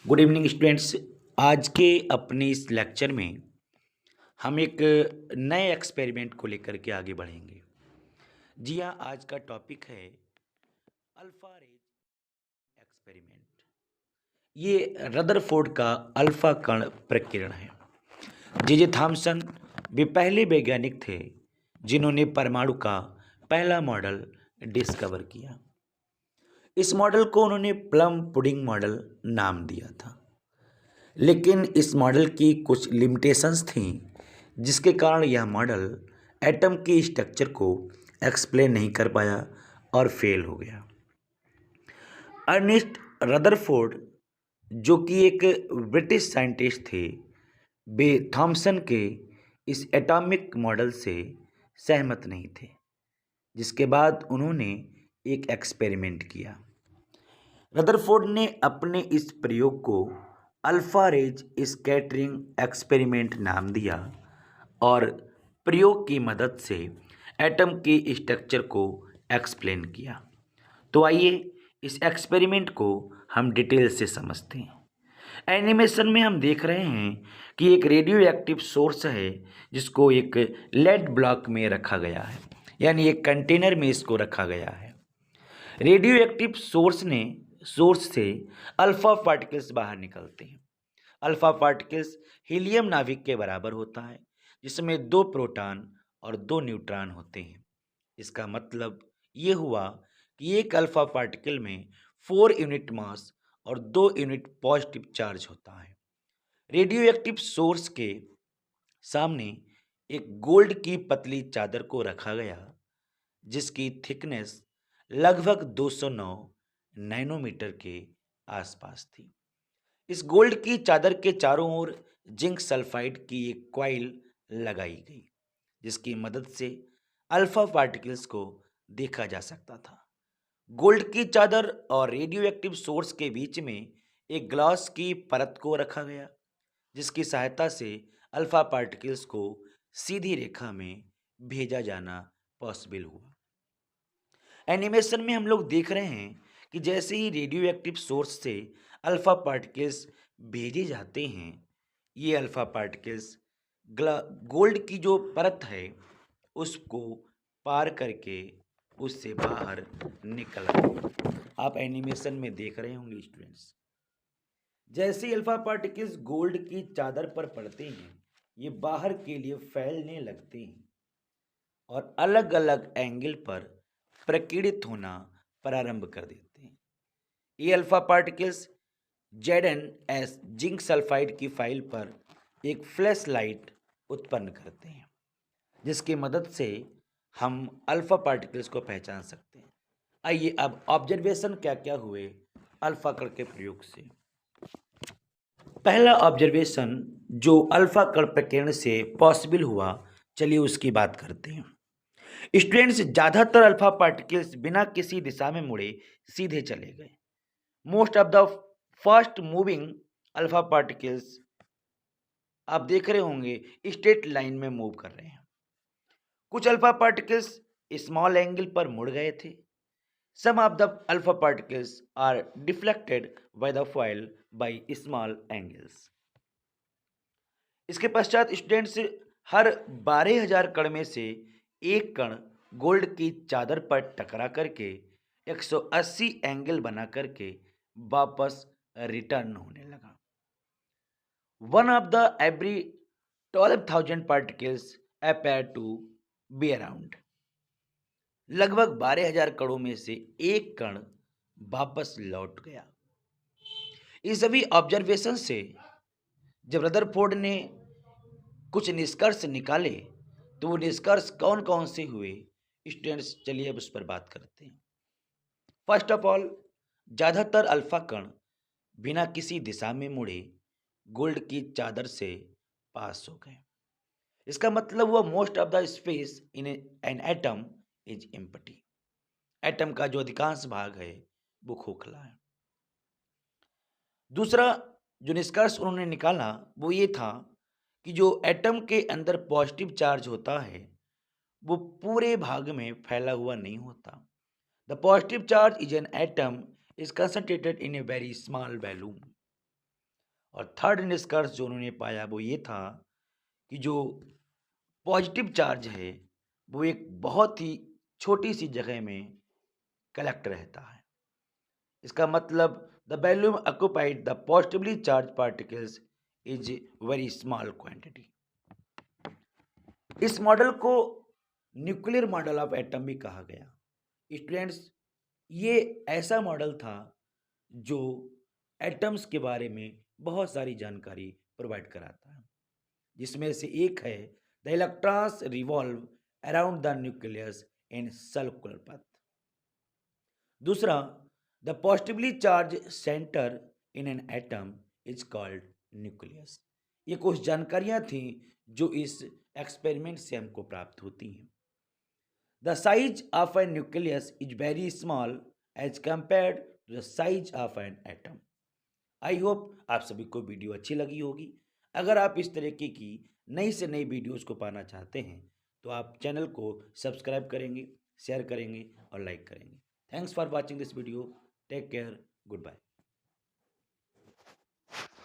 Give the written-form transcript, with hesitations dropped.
Good evening students. आज के अपने इस लेक्चर में हम एक नए एक्सपेरिमेंट को लेकर के आगे बढ़ेंगे। जी हाँ, आज का टॉपिक है अल्फा रेज एक्सपेरिमेंट। ये रदरफोर्ड का अल्फा कण प्रकीर्णन है। जे थॉमसन वे पहले वैज्ञानिक थे जिन्होंने परमाणु का पहला मॉडल डिस्कवर किया। इस मॉडल को उन्होंने प्लम पुडिंग मॉडल नाम दिया था। लेकिन इस मॉडल की कुछ लिमिटेशंस थीं जिसके कारण यह मॉडल एटम के स्ट्रक्चर को एक्सप्लेन नहीं कर पाया और फेल हो गया। अर्नेस्ट रदरफोर्ड जो कि एक ब्रिटिश साइंटिस्ट थे, वे थॉमसन के इस एटॉमिक मॉडल से सहमत नहीं थे, जिसके बाद उन्होंने एक एक्सपेरिमेंट किया। रदरफोर्ड ने अपने इस प्रयोग को अल्फा रेज स्कैटरिंग एक्सपेरिमेंट नाम दिया और प्रयोग की मदद से एटम के स्ट्रक्चर को एक्सप्लेन किया। तो आइए इस एक्सपेरिमेंट को हम डिटेल से समझते हैं। एनिमेशन में हम देख रहे हैं कि एक रेडियो एक्टिव सोर्स है जिसको एक लेड ब्लॉक में रखा गया है, यानी एक कंटेनर में इसको रखा गया है। रेडियो एक्टिव सोर्स से अल्फा पार्टिकल्स बाहर निकलते हैं। अल्फा पार्टिकल्स हीलियम नाभिक के बराबर होता है, जिसमें 2 प्रोटॉन और 2 न्यूट्रॉन होते हैं। इसका मतलब ये हुआ कि एक अल्फा पार्टिकल में 4 यूनिट मास और 2 यूनिट पॉजिटिव चार्ज होता है। रेडियो एक्टिव सोर्स के सामने एक गोल्ड की पतली चादर को रखा गया, जिसकी थिकनेस लगभग 209 नैनोमीटर के आसपास थी। इस गोल्ड की चादर के चारों ओर जिंक सल्फाइड की एक क्वाइल लगाई गई, जिसकी मदद से अल्फा पार्टिकल्स को देखा जा सकता था। गोल्ड की चादर और रेडियो एक्टिव सोर्स के बीच में एक ग्लास की परत को रखा गया, जिसकी सहायता से अल्फा पार्टिकल्स को सीधी रेखा में भेजा जाना पॉसिबल हुआ। एनिमेशन में हम लोग देख रहे हैं कि जैसे ही रेडियो एक्टिव सोर्स से अल्फा पार्टिकल्स भेजे जाते हैं, ये अल्फा पार्टिकल्स गोल्ड की जो परत है उसको पार करके उससे बाहर निकल आए। आप एनिमेशन में देख रहे होंगे स्टूडेंट्स। जैसे ही अल्फा पार्टिकल्स गोल्ड की चादर पर पड़ते हैं, ये बाहर के लिए फैलने लगते हैं और अलग अलग एंगल पर प्रकीर्णित होना प्रारंभ कर देते हैं। ये alpha particles ZnS zinc sulphide की फाइल पर एक फ्लैश लाइट उत्पन्न करते हैं, जिसकी मदद से हम अल्फा पार्टिकल्स को पहचान सकते हैं। आइए अब ऑब्जर्वेशन क्या क्या हुए अल्फा कण के प्रयोग से। पहला ऑब्जर्वेशन जो अल्फा कण प्रकीर्णन से पॉसिबल हुआ, चलिए उसकी बात करते हैं। स्टूडेंट्स, ज्यादातर अल्फा पार्टिकल्स बिना किसी दिशा में मुड़े सीधे चले गए। Most of the fast moving alpha particles, आप देख रहे होंगे, स्ट्रेट लाइन में मूव कर रहे हैं। कुछ अल्फा पार्टिकल्स स्मॉल एंगल पर मुड़ गए थे। Some of the alpha particles are deflected by the foil by small angles. इसके पश्चात स्टूडेंट्स, हर 12,000 कण में से एक कण गोल्ड की चादर पर टकरा करके 180 एंगल बना करके वापस रिटर्न होने लगा। One of the every 12,000 particles appear to be around. लगभग 12,000 कणों में से एक कण वापस लौट गया। इस सभी ऑब्जर्वेशन से जब रदरफोर्ड ने कुछ निष्कर्ष निकाले, तो वो निष्कर्ष कौन कौन से हुए स्टूडेंट्स, चलिए अब उस पर बात करते हैं। फर्स्ट ऑफ ऑल, ज़्यादातर अल्फा कण बिना किसी दिशा में मुड़े गोल्ड की चादर से पास हो गए। इसका मतलब हुआ most of the space in an atom is empty. Atom का जो अधिकांश भाग है वो खोखला है। दूसरा जो निष्कर्ष उन्होंने निकाला वो ये था कि जो एटम के अंदर पॉजिटिव चार्ज होता है वो पूरे भाग में फैला हुआ नहीं होता। The positive charge is an atom is concentrated in a very small volume. और थर्ड निष्कर्ष जो उन्होंने पाया वो ये था कि जो पॉजिटिव चार्ज है वो एक बहुत ही छोटी सी जगह में कलेक्ट रहता है। इसका मतलब the volume occupied the positively charge particles is very small quantity. इस मॉडल को न्यूक्लियर मॉडल ऑफ एटम भी कहा गया। स्टूडेंट्स, ये ऐसा मॉडल था जो एटम्स के बारे में बहुत सारी जानकारी प्रोवाइड कराता है, जिसमें से एक है the electrons revolve around the nucleus in circular path. दूसरा, the positively charged center in an atom is called nucleus. ये कुछ जानकारियां थी जो इस एक्सपेरिमेंट से हमको प्राप्त होती हैं। The size of an nucleus is very small as compared to the size of an atom. I hope आप सभी को वीडियो अच्छी लगी होगी। अगर आप इस तरीके की नई से नई वीडियोस को पाना चाहते हैं तो आप चैनल को सब्सक्राइब करेंगे, शेयर करेंगे और लाइक करेंगे। Thanks for watching this video. Take care. Good bye.